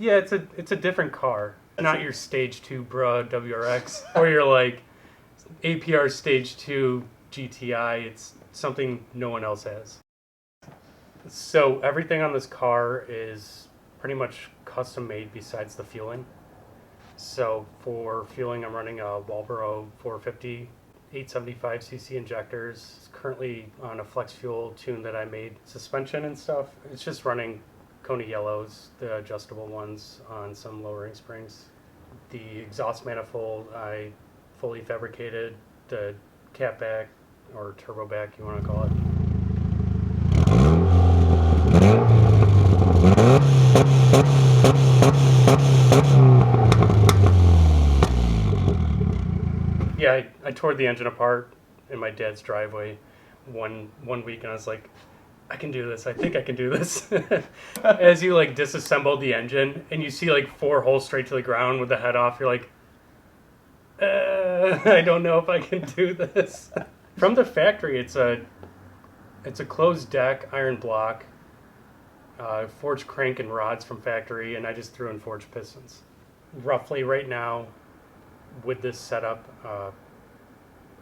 Yeah, it's a different car. Not your Stage 2 Bruh WRX or your like APR Stage 2 GTI. It's something no one else has. So everything on this car is pretty much custom made besides the fueling. So for fueling, I'm running a Walboro 450 875cc injectors. It's currently on a flex fuel tune that I made. Suspension and stuff, it's just running Koni yellows, the adjustable ones, on some lowering springs. The exhaust manifold, I fully fabricated the cat back or turbo back, you want to call it. Yeah, I tore the engine apart in my dad's driveway one week, and I was like, I can do this. I think I can do this. As you like disassemble the engine and you see like 4 holes straight to the ground with the head off, you're like, I don't know if I can do this. From the factory, it's a closed deck, iron block, forged crank and rods from factory, and I just threw in forged pistons. Roughly right now, with this setup,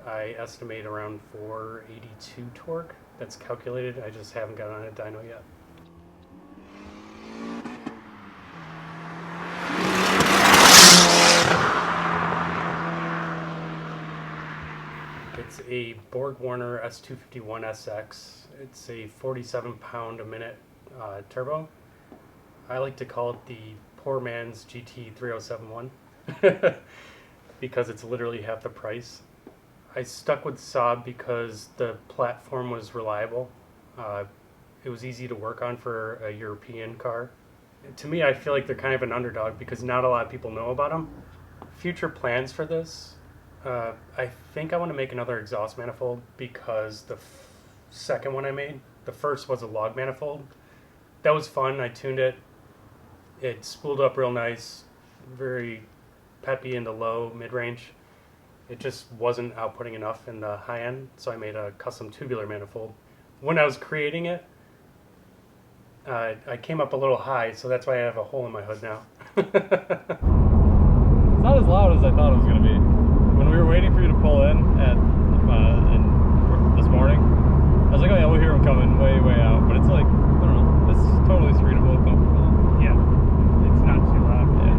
I estimate around 482 torque. That's calculated. I just haven't got on a dyno yet. It's a Borg Warner S251SX. It's a 47 pound a minute turbo. I like to call it the poor man's GT3071 because it's literally half the price. I stuck with Saab because the platform was reliable. It was easy to work on for a European car. To me, I feel like they're kind of an underdog because not a lot of people know about them. Future plans for this, I think I want to make another exhaust manifold because the second one I made, the first was a log manifold. That was fun. I tuned it. It spooled up real nice, very peppy in the low mid-range. It just wasn't outputting enough in the high end, so I made a custom tubular manifold. When I was creating it, I came up a little high, so that's why I have a hole in my hood now. It's not as loud as I thought it was going to be. When we were waiting for you to pull in this morning, I was like, oh yeah, we'll hear him coming way out. But it's like, I don't know, it's totally screenable, comfortable. Yeah, it's not too loud. Yeah.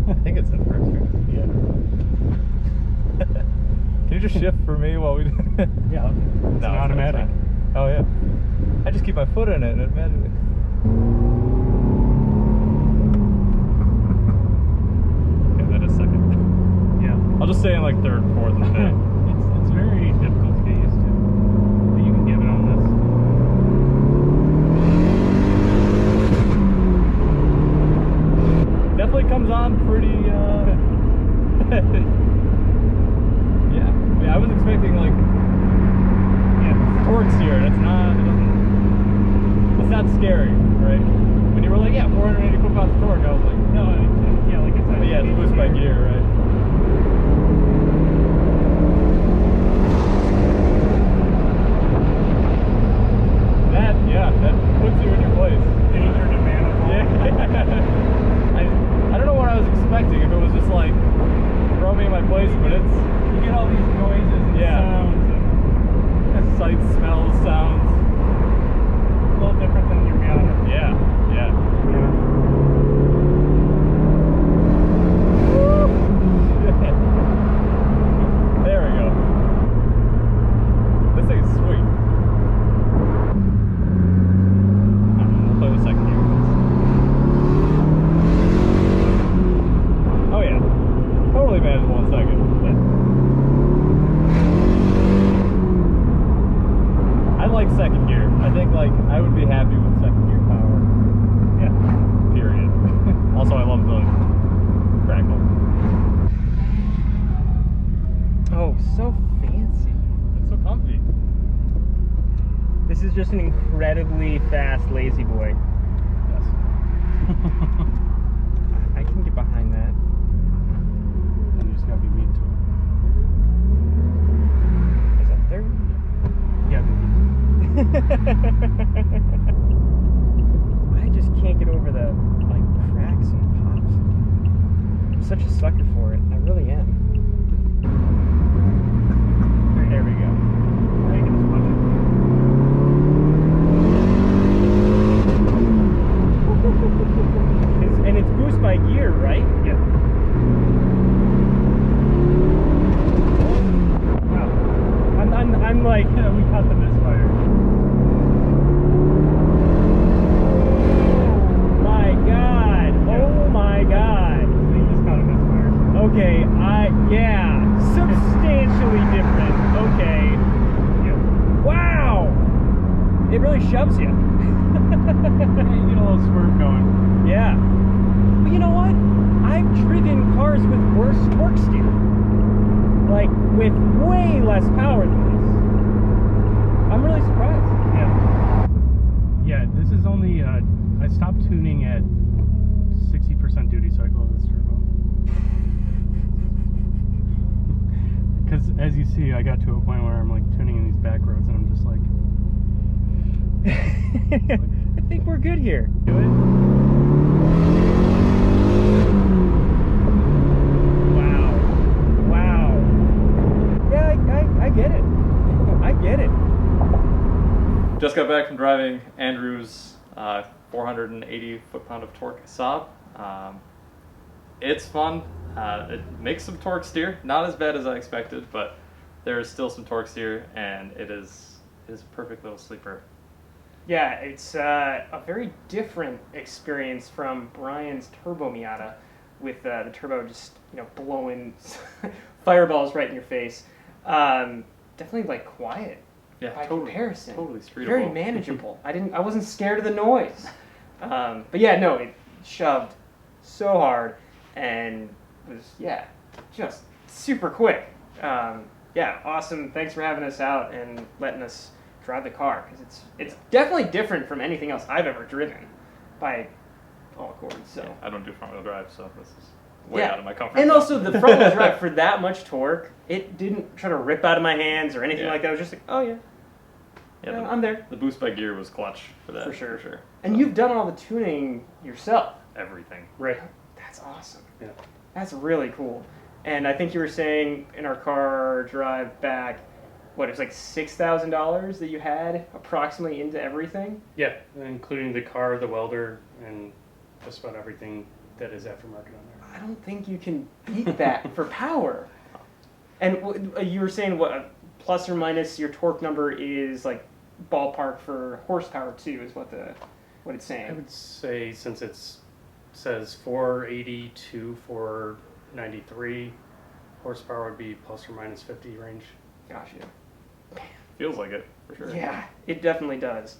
I think it's in first gear. Yeah. Can you just shift for me while we do it? Yeah, it's an automatic. Oh yeah. I just keep my foot in it and it magically. Give that a second. Yeah. I'll just stay in like third, fourth, and fifth. It's very difficult to get used to. But you can give it on this. Definitely comes on pretty yeah. I was expecting like torque steer. It's not scary, right? When you were like, yeah, 480 foot-pounds of torque, I was like, no, yeah, like I said. But yeah, it's boost by gear, right? That puts you in your place. Danger to manifold. Yeah. I don't know what I was expecting, if it was just like throw me in my place, but it's You get all these noises and sounds and sights, smells, sounds. a little different than your Miata. Yeah. There we go. This thing is sweet. We'll play the second gear. Oh yeah. Totally manageable in second. I like second gear. I think like I would be happy with second gear power. Yeah. Period. Also I love the crackle. Oh, so fancy. It's so comfy. This is just an incredibly fast lazy boy. Yes. I can get behind that. And you just gotta be mean to it. Is that third? I just can't get over the like cracks and pops. I'm such a sucker for it. I really am. There we go. Now you can just punch it. And it's boost by gear, right? Yeah. Wow. I'm like, Yeah, we caught the misfire. my God. Oh my God. So you just caught a misfire. Okay, yeah, substantially different. Okay. Yeah. Wow. It really shoves you. Yeah, you get a little swerve going. Yeah. But you know what? I've driven cars with worse torque steer. Like, with way less power than this. I'm really surprised. Yeah. Yeah, this is only, I stopped tuning at 60% duty cycle of this turbo. Because as you see, I got to a point where I'm like tuning in these back roads and I'm just like, I think we're good here. do it. Wow. Wow. Yeah, I get it. I get it. Just got back from driving Andrew's 480 foot-pound of torque Saab. It's fun. It makes some torque steer. Not as bad as I expected, but there is still some torque steer, and it is a perfect little sleeper. Yeah, it's a very different experience from Brian's Turbo Miata, with the turbo just blowing fireballs right in your face. Definitely like quiet Yeah, by totally, comparison. totally streetable. Very manageable. I wasn't scared of the noise. But yeah, no, it shoved so hard and was just super quick. Yeah, awesome. Thanks for having us out and letting us drive the car, because it's definitely different from anything else I've ever driven by all accords. So Yeah, I don't do front-wheel drive, so this is way out of my comfort and zone. also the front wheel drive for that much torque, it didn't try to rip out of my hands or anything Yeah. like that. It was just like, oh yeah, Yeah, I'm there. The boost by gear was clutch for that. For sure. For sure. And you've done all the tuning yourself. Everything. Right. That's awesome. Yeah. That's really cool. And I think you were saying in our car drive back, what, it was like $6,000 that you had approximately into everything? Yeah, including the car, the welder, and just about everything that is aftermarket on there. I don't think you can beat that for power. And you were saying what, plus or minus your torque number is like ballpark for horsepower too, is what it's saying. I would say, since it says 480 to 493, horsepower would be plus or minus 50 range. Gosh, yeah. Feels like it, for sure. Yeah, it definitely does.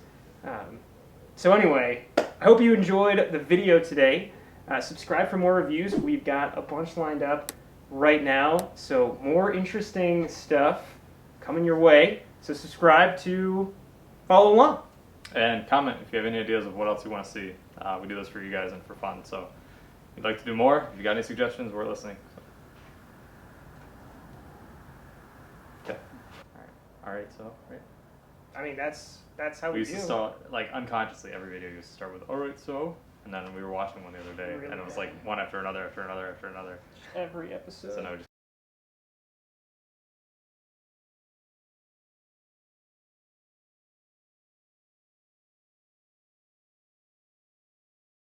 So anyway, I hope you enjoyed the video today. Subscribe for more reviews. We've got a bunch lined up right now, so more interesting stuff coming your way. So subscribe to follow along. And comment if you have any ideas of what else you want to see. We do this for you guys and for fun, so if you'd like to do more, if you got any suggestions, we're listening. So. Okay. All right, so, right. I mean, that's how We we used do. to start, like, unconsciously, every video used to start with, all right, so, and then we were watching one the other day, Really and it was bad. like one after another, after another, after another. Every episode. So now we just